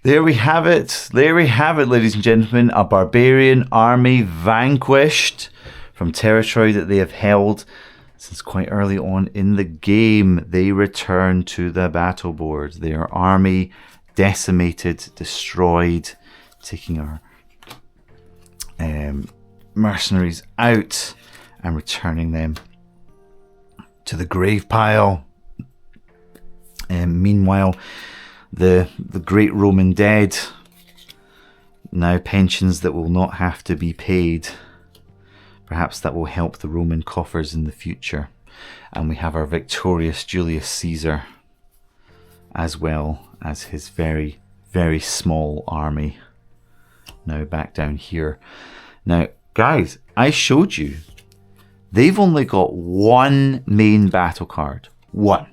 There we have it. There we have it, ladies and gentlemen. A barbarian army vanquished from territory that they have held since quite early on in the game. They return to the battle board. Their army decimated, destroyed, taking our mercenaries out and returning them to the grave pile. Meanwhile, the great Roman dead, now pensions that will not have to be paid. Perhaps that will help the Roman coffers in the future. And we have our victorious Julius Caesar, as well as his very, very small army. Now back down here. Now, guys, I showed you. They've only got one main battle card. One.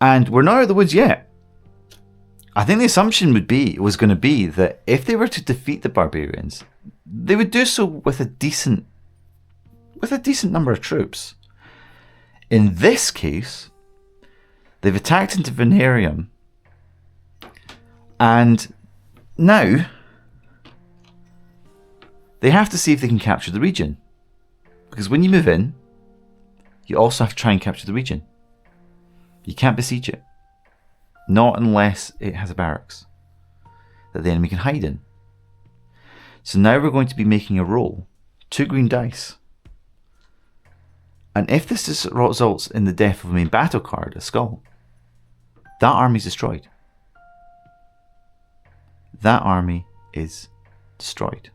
And we're not out of the woods yet. I think the assumption was going to be that if they were to defeat the barbarians, they would do so with a decent number of troops. In this case, they've attacked into Venarium, and now they have to see if they can capture the region. Because when you move in, you also have to try and capture the region. You can't besiege it. Not unless it has a barracks that the enemy can hide in. So now we're going to be making a roll. 2 green dice. And if this results in the death of a main battle card, a skull, that army is destroyed. That army is destroyed.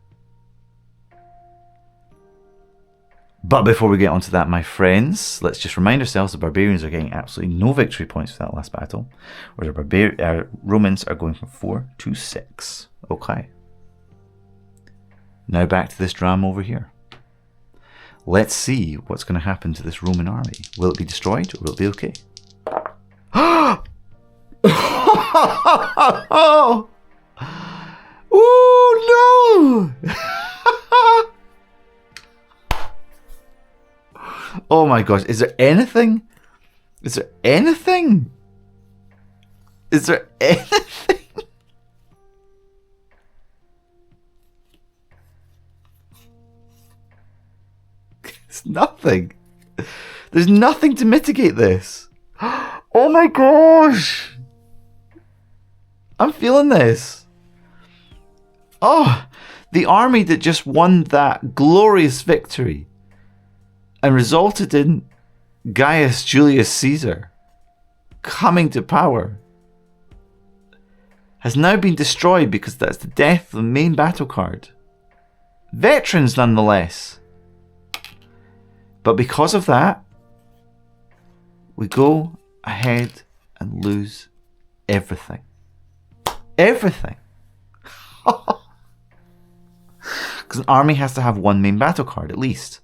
But before we get onto that, my friends, let's just remind ourselves the barbarians are getting absolutely no victory points for that last battle, whereas our Romans are going from 4 to 6. Okay. Now back to this drama over here. Let's see what's going to happen to this Roman army. Will it be destroyed or will it be okay? Oh no! Oh my gosh, is there anything? Is there anything? Is there anything? It's nothing. There's nothing to mitigate this. Oh my gosh. I'm feeling this. Oh, the army that just won that glorious victory and resulted in Gaius Julius Caesar coming to power has now been destroyed because that's the death of the main battle card. Veterans nonetheless. But because of that, we go ahead and lose everything. Everything. Because an army has to have one main battle card at least.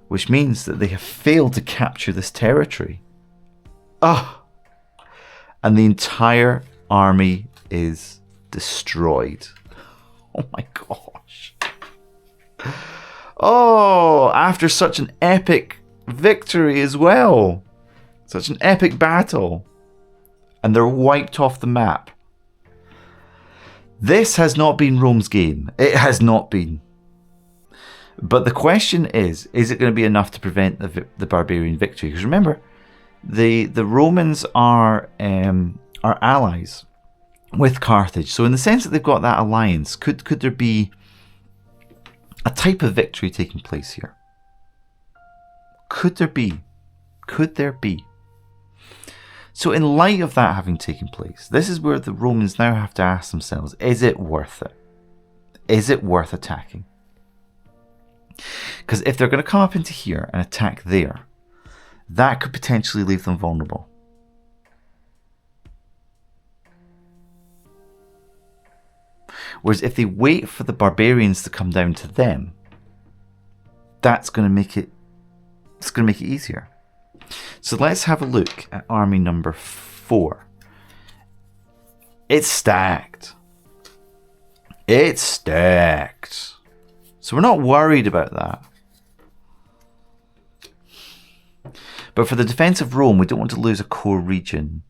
Which means that they have failed to capture this territory. Oh! And the entire army is destroyed. Oh my gosh. Oh, after such an epic victory as well. Such an epic battle. And they're wiped off the map. This has not been Rome's game. It has not been. But the question is it going to be enough to prevent the barbarian victory? Because remember, the Romans are allies with Carthage. So in the sense that they've got that alliance, could there be a type of victory taking place here? Could there be? Could there be? So in light of that having taken place, this is where the Romans now have to ask themselves, is it worth it? Is it worth attacking? Because if they're going to come up into here and attack there, that could potentially leave them vulnerable. Whereas if they wait for the barbarians to come down to them, that's going to make it, it's going to make it easier. So let's have a look at army number 4. It's stacked. It's stacked. So we're not worried about that. But for the defense of Rome, we don't want to lose a core region.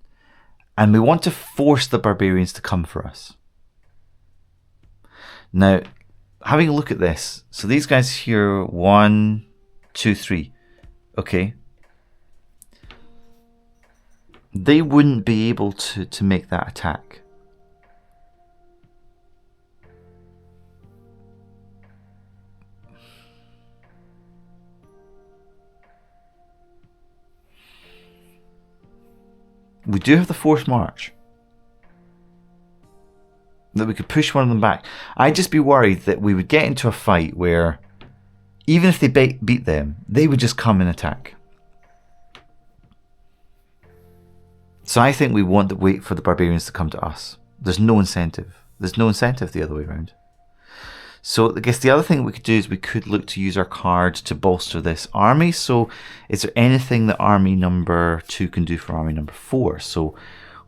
And we want to force the barbarians to come for us. Now, having a look at this. So these guys here, 1, 2, 3. Okay. They wouldn't be able to make that attack. We do have the forced march. That we could push one of them back. I'd just be worried that we would get into a fight where even if they beat them, they would just come and attack. So I think we want to wait for the barbarians to come to us. There's no incentive. There's no incentive the other way around. So I guess the other thing we could do is we could look to use our card to bolster this army. So is there anything that army number 2 can do for army number 4? So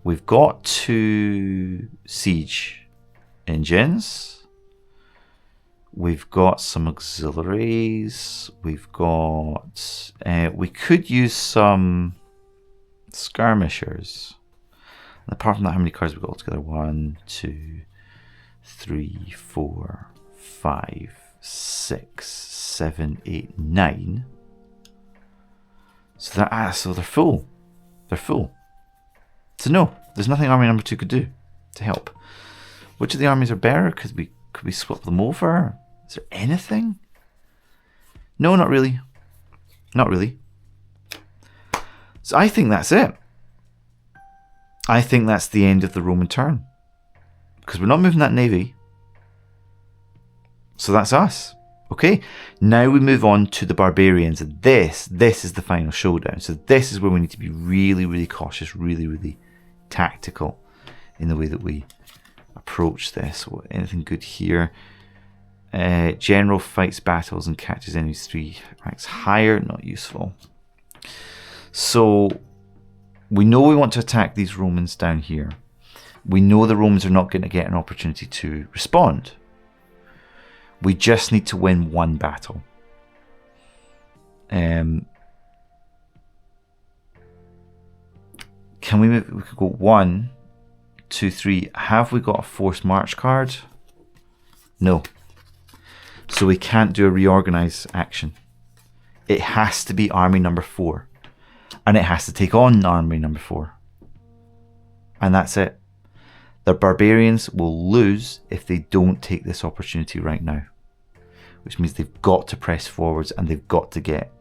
we've got 2 siege engines. We've got some auxiliaries. We've got... we could use some skirmishers. And apart from that, how many cards have we got altogether? 1, 2, 3, 4, 5, 6, 7, 8, 9. So they're full. They're full. So no, there's nothing army number 2 could do to help. Which of the armies are better? Could we swap them over? Is there anything? No, not really. Not really. So I think that's it. I think that's the end of the Roman turn. Because we're not moving that navy. So that's us. Okay, now we move on to the barbarians. This is the final showdown. So this is where we need to be really, really cautious, really, really tactical in the way that we approach this. Anything good here? General fights battles and catches enemies 3 ranks higher. Not useful. So we know we want to attack these Romans down here. We know the Romans are not going to get an opportunity to respond. We just need to win one battle. Can we move? We could go 1, 2, 3. Have we got a forced march card? No. So we can't do a reorganize action. It has to be army number 4. And it has to take on army number 4. And that's it. The barbarians will lose if they don't take this opportunity right now. Which means they've got to press forwards and they've got to get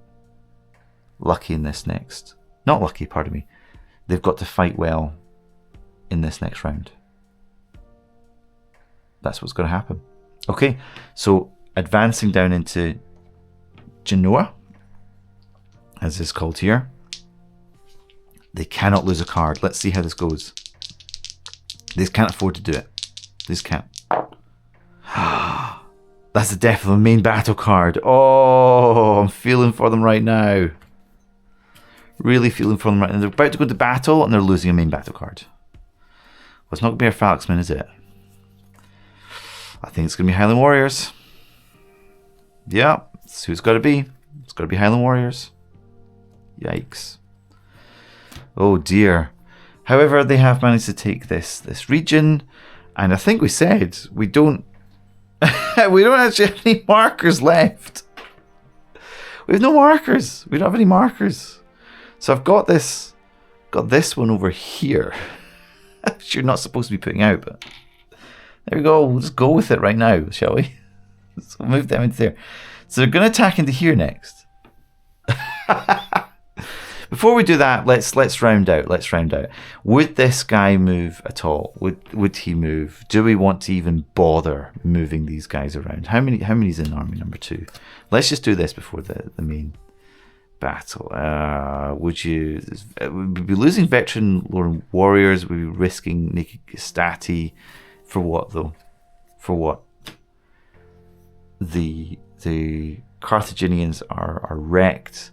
lucky in this next. Not lucky, pardon me. They've got to fight well in this next round. That's what's going to happen. Okay, so advancing down into Genoa, as it's called here. They cannot lose a card. Let's see how this goes. They can't afford to do it. They just can't. That's the death of a main battle card. Oh, I'm feeling for them right now. Really feeling for them right now. They're about to go to battle and they're losing a main battle card. Well, it's not going to be our Phalanxmen, is it? I think it's going to be Highland Warriors. Yeah, that's who it's got to be. It's got to be Highland Warriors. Yikes. Oh dear. However, they have managed to take this region. And I think we said we don't we don't actually have any markers left. We have no markers. We don't have any markers. So I've got this one over here. Which you're not supposed to be putting out, but there we go. We'll just go with it right now, shall we? So we'll move them into there. So they're going to attack into here next. Before we do that, let's round out. Let's round out. Would this guy move at all? Would he move? Do we want to even bother moving these guys around? How many's in army number 2? Let's just do this before the main battle. Would you be losing veteran warriors? Would we be risking naked gestati? For what though? For what? The Carthaginians are wrecked.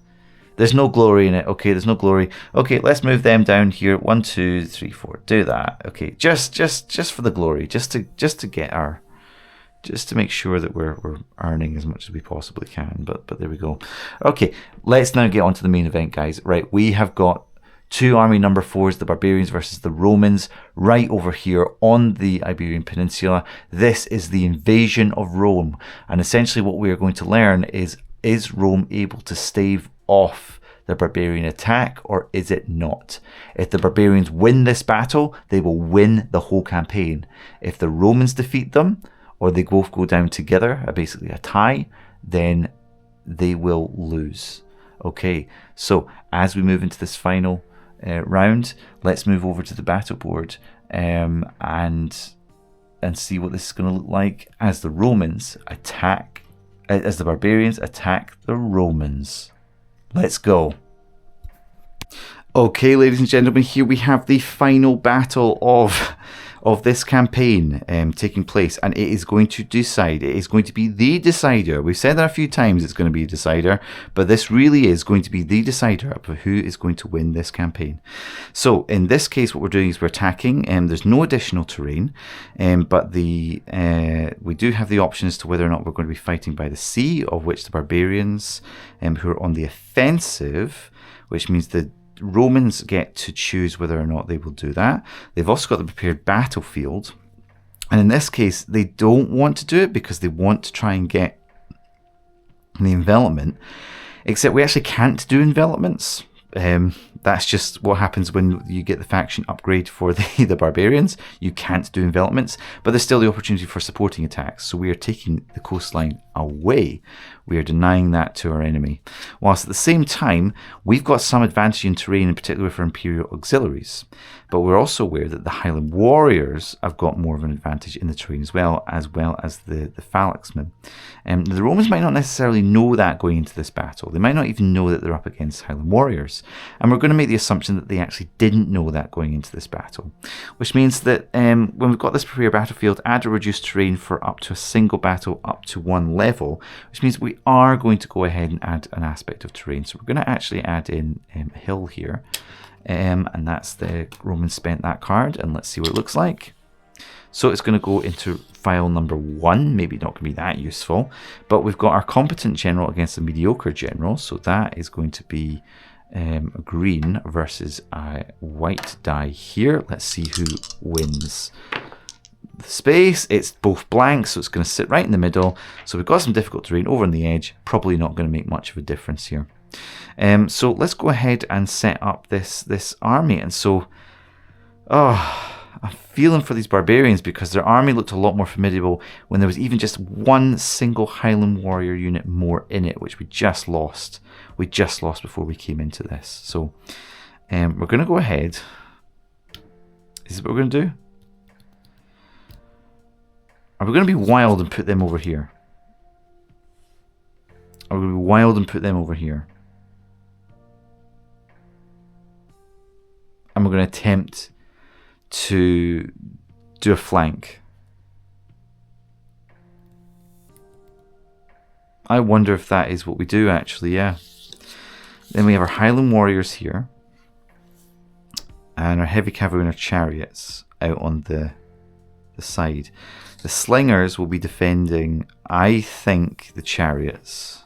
There's no glory in it. Okay, there's no glory. Okay, let's move them down here. 1, 2, 3, 4. Do that. Okay, just for the glory, just to make sure that we're earning as much as we possibly can. But there we go. Okay, let's now get on to the main event, guys. Right, we have got 2 army number 4s, the Barbarians versus the Romans, right over here on the Iberian Peninsula. This is the invasion of Rome. And essentially what we are going to learn is Rome able to stave off the barbarian attack, or is it not? If the barbarians win this battle, they will win the whole campaign. If the Romans defeat them, or they both go down together, basically a tie, then they will lose. Okay, so as we move into this final round, let's move over to the battle board and see what this is going to look like as the Romans attack, as the barbarians attack the Romans. Let's go. Okay, ladies and gentlemen, here we have the final battle of this campaign taking place, and it is going to decide. It is going to be the decider. We've said that a few times, it's going to be a decider, but this really is going to be the decider of who is going to win this campaign. So in this case, what we're doing is we're attacking, and there's no additional terrain, but we do have the option as to whether or not we're going to be fighting by the sea, of which the barbarians who are on the offensive, which means the Romans get to choose whether or not they will do that. They've also got the prepared battlefield, and in this case they don't want to do it because they want to try and get the envelopment, except we actually can't do envelopments. That's just what happens when you get the faction upgrade for the barbarians. You can't do envelopments, but there's still the opportunity for supporting attacks. So we are taking the coastline away. We are denying that to our enemy. Whilst at the same time, we've got some advantage in terrain, in particular for Imperial auxiliaries. But we're also aware that the Highland warriors have got more of an advantage in the terrain as well as the phalanxmen. The Romans might not necessarily know that going into this battle. They might not even know that they're up against Highland warriors. And we're going to make the assumption that they actually didn't know that going into this battle. Which means that when we've got this prepared battlefield, add or reduce terrain for up to a single battle up to 1 level, which means we are going to go ahead and add an aspect of terrain. So we're going to actually add in a hill here. And that's the Romans spent that card, and let's see what it looks like. So it's going to go into file number 1, maybe not going to be that useful, but we've got our competent general against a mediocre general, so that is going to be green versus a white die here. Let's see who wins the space. It's both blank, so it's going to sit right in the middle. So we've got some difficult terrain over on the edge, probably not going to make much of a difference here. So let's go ahead and set up this army. And so, I'm feeling for these barbarians because their army looked a lot more formidable when there was even just one single Highland warrior unit more in it, which we just lost. We just lost before we came into this. So we're going to go ahead. Is this what we're going to do? Are we going to be wild and put them over here? Are we going to be wild and put them over here? And we're going to attempt to do a flank. I wonder if that is what we do actually, yeah. Then we have our Highland warriors here. And our heavy cavalry and our chariots out on the side. The slingers will be defending, I think, the chariots.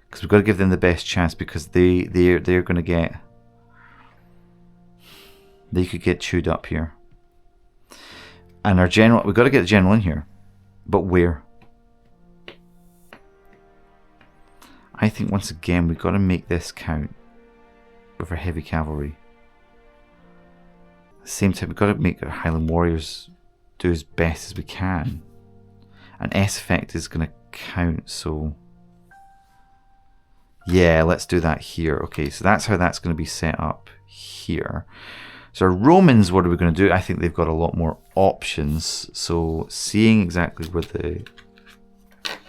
Because we've got to give them the best chance, because they're going to get... They could get chewed up here. And our general, we've got to get the general in here. But where? I think once again we've got to make this count with our heavy cavalry. At the same time, we've got to make our Highland warriors do as best as we can. And S effect is going to count, so... Yeah, let's do that here. Okay, so that's how that's going to be set up here. So our Romans, what are we going to do? I think they've got a lot more options. So seeing exactly where the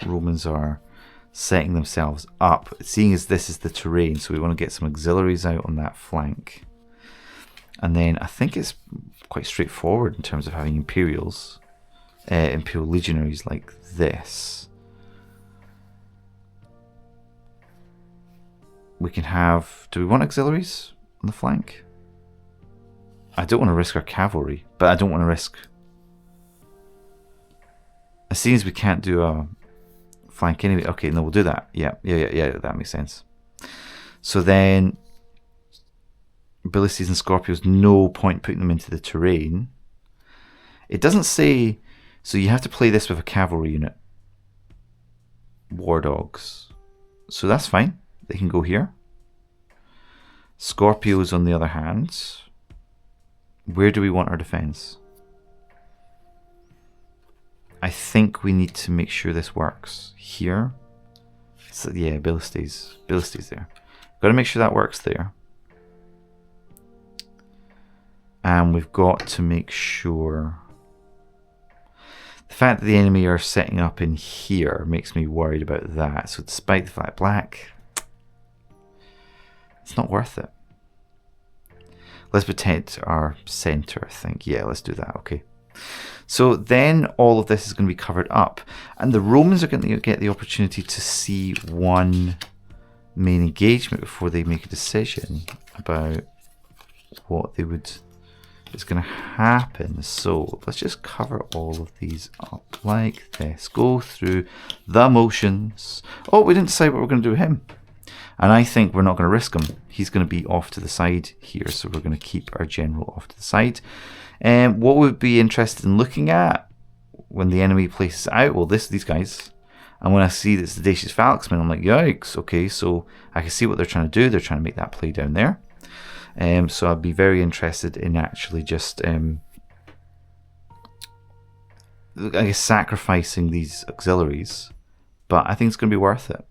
Romans are setting themselves up, seeing as this is the terrain, so we want to get some auxiliaries out on that flank. And then I think it's quite straightforward in terms of having Imperials, Imperial legionaries like this. We can have, do we want auxiliaries on the flank? I don't want to risk our cavalry, but I don't want to risk... As soon as we can't do a flank anyway. Okay, no, we'll do that. Yeah, that makes sense. So then Ballistas and Scorpios, no point putting them into the terrain. It doesn't say, so you have to play this with a cavalry unit. War Dogs. So that's fine. They can go here. Scorpios, on the other hand, where do we want our defense? I think we need to make sure this works here. So yeah, Ballistas there. Got to make sure that works there. And we've got to make sure. The fact that the enemy are setting up in here makes me worried about that. So despite the fact black, it's not worth it. Let's protect our center, I think. Yeah, let's do that. Okay. So then all of this is going to be covered up. And the Romans are going to get the opportunity to see one main engagement before they make a decision about what they would is going to happen. So let's just cover all of these up like this. Go through the motions. Oh, we didn't decide what we're going to do with him. And I think we're not going to risk him. He's going to be off to the side here. So we're going to keep our general off to the side. And what we'd be interested in looking at when the enemy places out, well, these guys. And when I see this Audacious Phalanxman, I'm like, yikes. Okay, so I can see what they're trying to do. They're trying to make that play down there. So I'd be very interested in actually just, I guess, sacrificing these auxiliaries. But I think it's going to be worth it.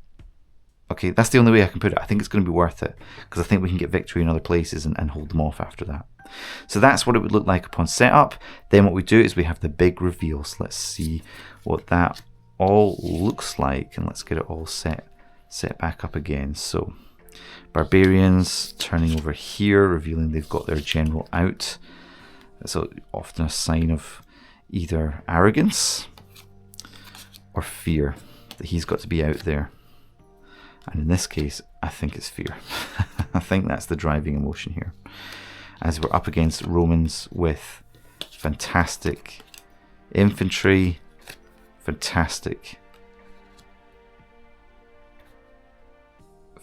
Okay, that's the only way I can put it. I think it's going to be worth it because I think we can get victory in other places and hold them off after that. So that's what it would look like upon setup. Then what we do is we have the big reveal. So let's see what that all looks like, and let's get it all set back up again. So Barbarians turning over here, revealing they've got their general out. So often a sign of either arrogance or fear that he's got to be out there. And in this case, I think it's fear. I think that's the driving emotion here. As we're up against Romans with fantastic infantry, fantastic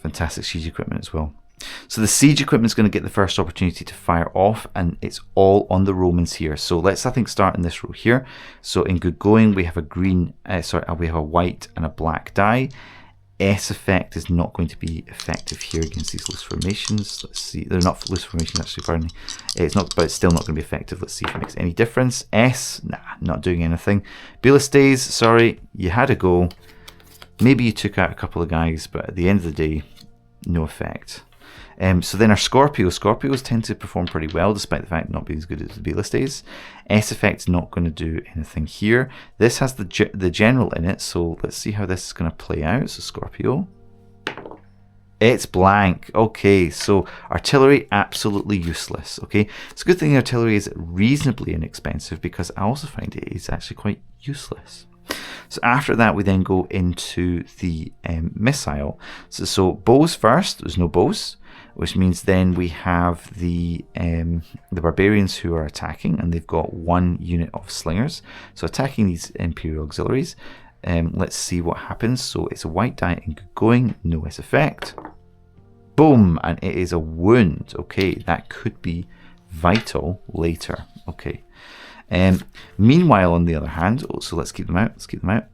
siege equipment as well. So the siege equipment is going to get the first opportunity to fire off, and it's all on the Romans here. So let's, I think, start in this row here. So in good going, we have a green, we have a white and a black die. S effect is not going to be effective here against these loose formations. Let's see, they're not loose formations actually, pardon me. It's not, but it's still not going to be effective. Let's see if it makes any difference. S, nah, not doing anything. Ballistas, sorry, you had a go. Maybe you took out a couple of guys, but at the end of the day, no effect. So then our Scorpios tend to perform pretty well, despite the fact of not being as good as the Ballistas. S effect's not going to do anything here. This has the general in it, so let's see how this is going to play out. So Scorpio, it's blank. Okay, so artillery absolutely useless. Okay, it's a good thing artillery is reasonably inexpensive because I also find it is actually quite useless. So after that, we then go into the missile. So bows first. There's no bows, which means then we have the Barbarians who are attacking, and they've got one unit of slingers. So attacking these Imperial auxiliaries. Let's see what happens. So it's a white die and good going, no S effect. Boom, and it is a wound. Okay, that could be vital later. Okay. Meanwhile, on the other hand, so let's keep them out.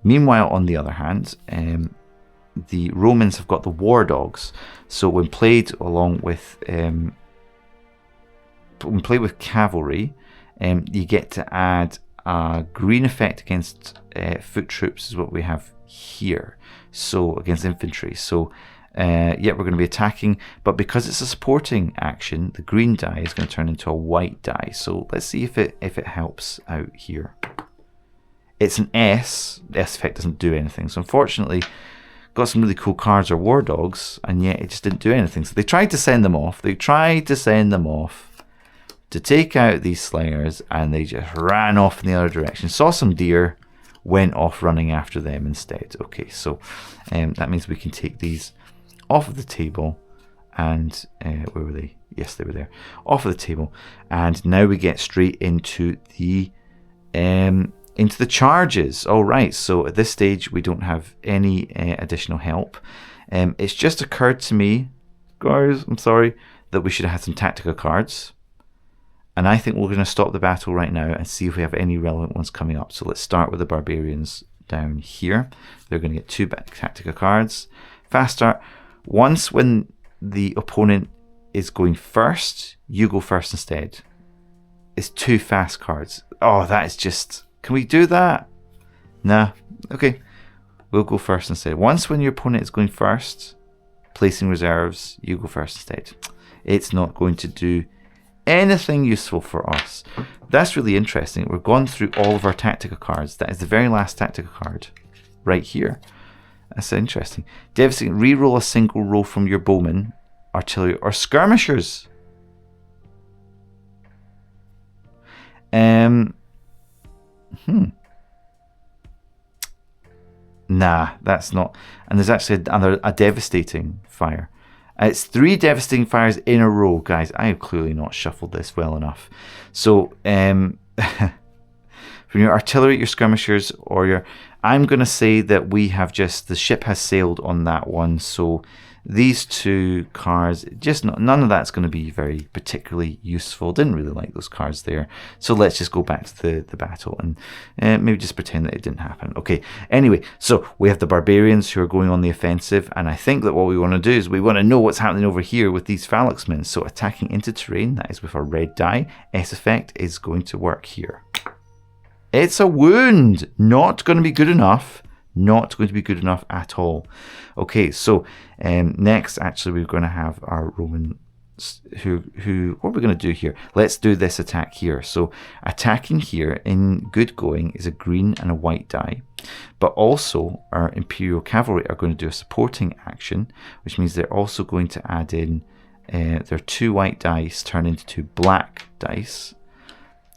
Meanwhile, on the other hand, the Romans have got the war dogs. So when played along with cavalry, you get to add a green effect against foot troops is what we have here. So against infantry. So yeah, we're going to be attacking, but because it's a supporting action, the green die is going to turn into a white die. So let's see if it helps out here. It's an S. The S effect doesn't do anything. So unfortunately, got some really cool cards or war dogs, and yet it just didn't do anything. So they tried to send them off. They tried to send them off to take out these slingers, and they just ran off in the other direction. Saw some deer, went off running after them instead. Okay, so that means we can take these off of the table, and where were they? Yes, they were there. Off of the table, and now we get straight into the charges. All right. So at this stage, we don't have any additional help. It's just occurred to me, guys. I'm sorry. that we should have had some tactical cards. And I think we're going to stop the battle right now and see if we have any relevant ones coming up. So let's start with the Barbarians down here. They're going to get 2 tactical cards. Fast start. Once when the opponent is going first, you go first instead. It's 2 fast cards. Oh, that is just... Can we do that? Nah. Okay. We'll go first instead. Once when your opponent is going first, placing reserves, you go first instead. It's not going to do anything useful for us. That's really interesting. We've gone through all of our tactical cards. That is the very last tactical card right here. That's interesting. Devastating. Reroll a single roll from your bowmen, artillery, or skirmishers. Nah, that's not. And there's actually a devastating fire. It's 3 devastating fires in a row, guys. I have clearly not shuffled this well enough. So, from your artillery, your skirmishers, or your... I'm going to say that we have just... The ship has sailed on that one. So, these 2 cards, just none of that's going to be very particularly useful. Didn't really like those cards there. So, let's just go back to the battle and maybe just pretend that it didn't happen. Okay, anyway, so we have the Barbarians who are going on the offensive. And I think that what we want to do is we want to know what's happening over here with these phalanxmen. So, attacking into terrain, that is with our red die. S effect is going to work here. It's a wound. Not going to be good enough. Not going to be good enough at all. Okay, so next, actually, we're going to have our Romans who what are we going to do here? Let's do this attack here. So attacking here in good going is a green and a white die. But also, our Imperial Cavalry are going to do a supporting action, which means they're also going to add in their 2 white dice turn into 2 black dice.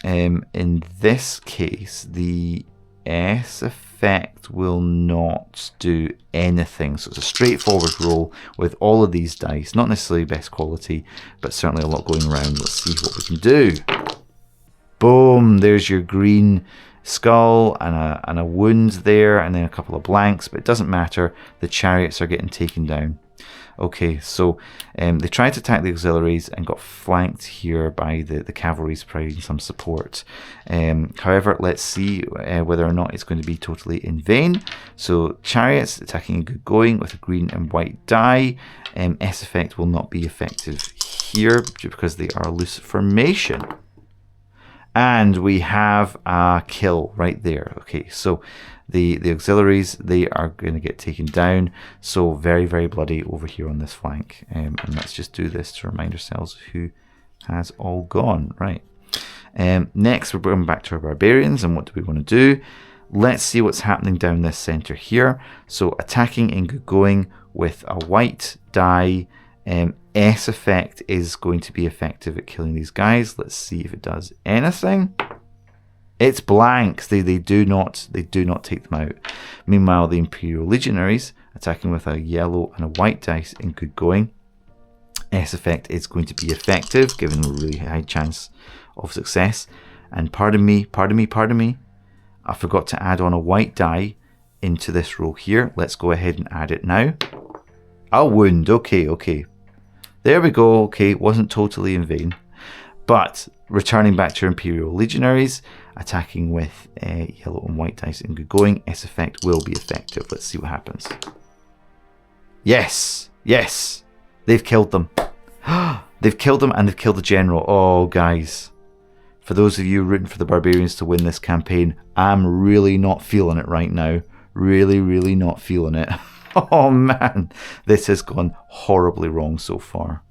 In this case, the S effect will not do anything. So it's a straightforward roll with all of these dice. Not necessarily best quality, but certainly a lot going around. Let's see what we can do. Boom, there's your green skull and a wound there, and then a couple of blanks, but it doesn't matter. The chariots are getting taken down. Okay, so they tried to attack the auxiliaries and got flanked here by the cavalry providing some support. However, let's see whether or not it's going to be totally in vain. So chariots attacking in good going with a green and white die. S effect will not be effective here because they are loose formation. And we have a kill right there. Okay, so the auxiliaries, they are going to get taken down. So very, very bloody over here on this flank. And let's just do this to remind ourselves who has all gone. Right. Next, we're going back to our Barbarians. And what do we want to do? Let's see what's happening down this center here. So attacking in good going with a white die. S effect is going to be effective at killing these guys. Let's see if it does anything. It's blanks. They do not take them out. Meanwhile, the Imperial Legionaries attacking with a yellow and a white dice in good going. S effect is going to be effective, given a really high chance of success. And pardon me, I forgot to add on a white die into this row here. Let's go ahead and add it now. A wound. Okay. There we go. Okay, it wasn't totally in vain. But returning back to Imperial Legionaries, attacking with yellow and white dice in good going, S effect will be effective. Let's see what happens. Yes, they've killed them. They've killed them and they've killed the general. Oh, guys, for those of you rooting for the Barbarians to win this campaign, I'm really not feeling it right now. Really not feeling it. Oh man, this has gone horribly wrong so far.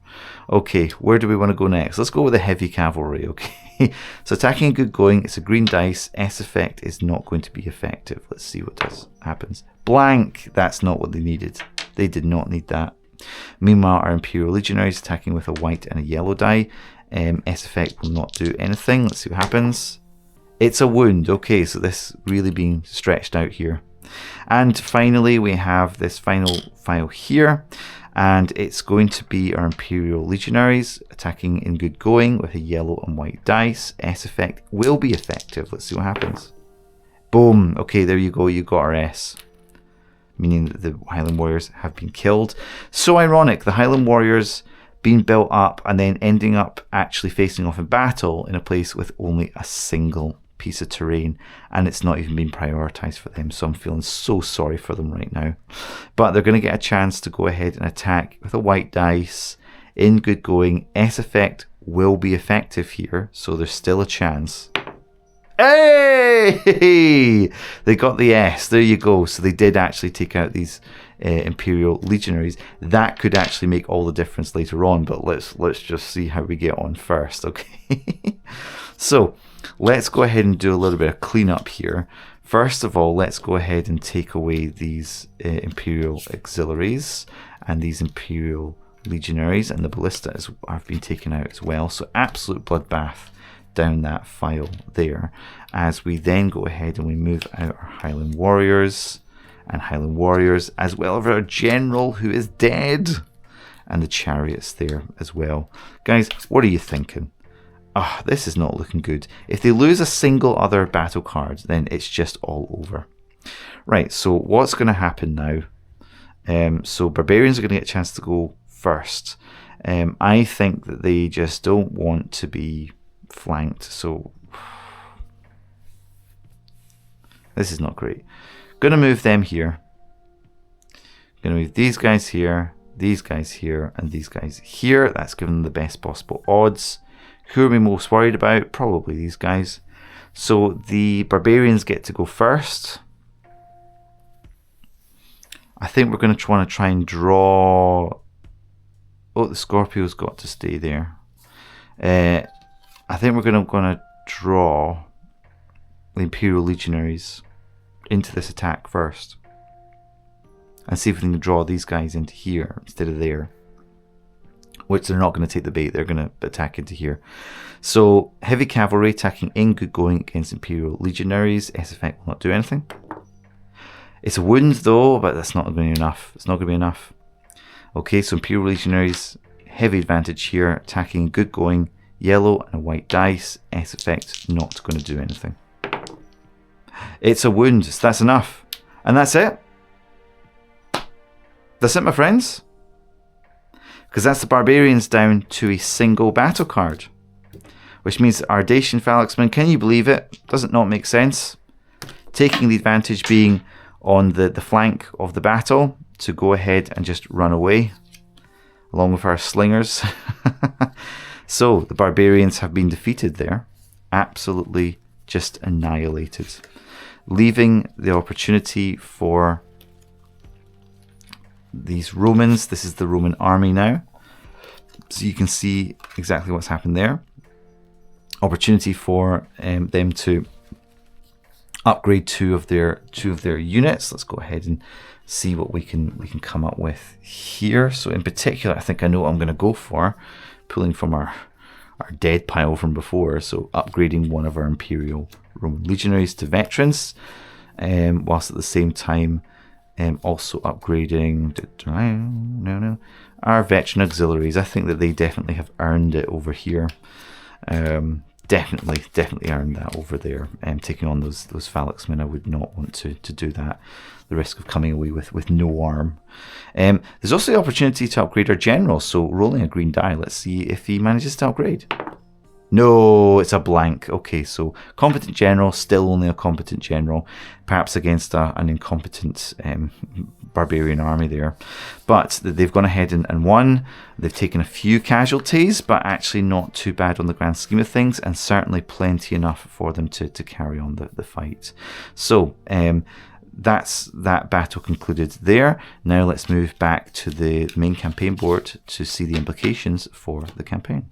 Okay, where do we want to go next? Let's go with the heavy cavalry, okay? So attacking good going, it's a green dice. S effect is not going to be effective. Let's see what happens. Blank, that's not what they needed. They did not need that. Meanwhile, our Imperial Legionaries attacking with a white and a yellow die. S effect will not do anything. Let's see what happens. It's a wound. Okay, so this really being stretched out here. And finally, we have this final file here, and it's going to be our Imperial Legionaries attacking in good going with a yellow and white dice. S effect will be effective. Let's see what happens. Boom. Okay, there you go. You got our S, meaning that the Highland Warriors have been killed. So ironic. The Highland Warriors being built up and then ending up actually facing off in battle in a place with only a single piece of terrain, and it's not even been prioritized for them. So I'm feeling so sorry for them right now. But they're going to get a chance to go ahead and attack with a white dice in good going. S effect will be effective here, so there's still a chance. Hey! They got the S. There you go. So they did actually take out these Imperial Legionaries. That could actually make all the difference later on, but let's just see how we get on first, okay? So let's go ahead and do a little bit of cleanup here. First of all, let's go ahead and take away these Imperial Auxiliaries and these Imperial Legionaries, and the Ballista have been taken out as well. So absolute bloodbath down that file there, as we then go ahead and we move out our Highland Warriors, as well as our general who is dead, and the chariots there as well. Guys, what are you thinking? This is not looking good. If they lose a single other battle card, then it's just all over. Right, so what's going to happen now? So Barbarians are going to get a chance to go first. I think that they just don't want to be flanked, so this is not great. Gonna move them here. Gonna move these guys here, and these guys here. That's given them the best possible odds. Who are we most worried about? Probably these guys. So the Barbarians get to go first. I think we're going to want to try and draw. Oh, the Scorpio's got to stay there. I think we're going to draw the Imperial Legionaries into this attack first, and see if we can draw these guys into here instead of there. Which they're not going to take the bait, they're going to attack into here. So heavy cavalry attacking in good going against Imperial Legionaries. S effect will not do anything. It's a wound though, but that's not going to be enough. It's not going to be enough. Okay, so Imperial Legionaries, heavy advantage here, attacking good going, yellow and a white dice. S effect not going to do anything. It's a wound, so that's enough. And that's it. That's it, my friends. Because that's the Barbarians down to a single battle card. Which means our Dacian Phalanxmen, can you believe it? Does it not make sense? Taking the advantage being on the flank of the battle to go ahead and just run away. Along with our slingers. So the Barbarians have been defeated there. Absolutely just annihilated. Leaving the opportunity for these Romans. This is the Roman army now, so you can see exactly what's happened there. Opportunity for them to upgrade two of their units. Let's go ahead and see what we can come up with here. So in particular, I think I know what I'm going to go for, pulling from our dead pile from before. So upgrading one of our Imperial Roman Legionaries to veterans, whilst at the same time also upgrading our veteran auxiliaries. I think that they definitely have earned it over here. Definitely earned that over there. Taking on those Phalanxmen, I would not want to do that. The risk of coming away with no arm. There's also the opportunity to upgrade our general. So rolling a green die. Let's see if he manages to upgrade. No, it's a blank. Okay, so competent general, still only a competent general, perhaps against an incompetent barbarian army there. But they've gone ahead and won. They've taken a few casualties, but actually not too bad on the grand scheme of things, and certainly plenty enough for them to carry on the fight. So that's that battle concluded there. Now let's move back to the main campaign board to see the implications for the campaign.